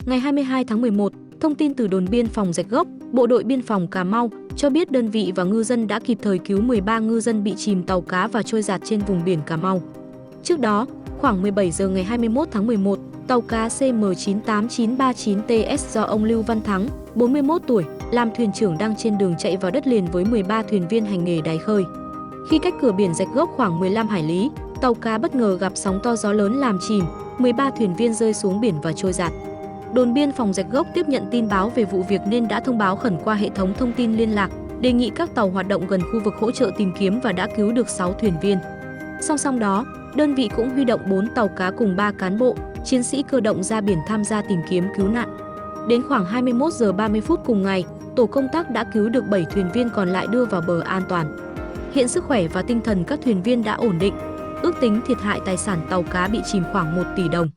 Ngày 22 tháng 11, thông tin từ đồn biên phòng Rạch Gốc, Bộ đội biên phòng Cà Mau cho biết đơn vị và ngư dân đã kịp thời cứu 13 ngư dân bị chìm tàu cá và trôi dạt trên vùng biển Cà Mau. Trước đó, khoảng 17 giờ ngày 21 tháng 11, tàu cá CM98939TS do ông Lưu Văn Thắng, 41 tuổi, làm thuyền trưởng đang trên đường chạy vào đất liền với 13 thuyền viên hành nghề đáy khơi. Khi cách cửa biển Rạch Gốc khoảng 15 hải lý, tàu cá bất ngờ gặp sóng to gió lớn làm chìm, 13 thuyền viên rơi xuống biển và trôi dạt. Đồn biên phòng Rạch Gốc tiếp nhận tin báo về vụ việc nên đã thông báo khẩn qua hệ thống thông tin liên lạc, đề nghị các tàu hoạt động gần khu vực hỗ trợ tìm kiếm và đã cứu được 6 thuyền viên. Song song đó, đơn vị cũng huy động 4 tàu cá cùng 3 cán bộ, chiến sĩ cơ động ra biển tham gia tìm kiếm cứu nạn. Đến khoảng 21 giờ 30 phút cùng ngày, tổ công tác đã cứu được 7 thuyền viên còn lại đưa vào bờ an toàn. Hiện sức khỏe và tinh thần các thuyền viên đã ổn định. Ước tính thiệt hại tài sản tàu cá bị chìm khoảng 1 tỷ đồng.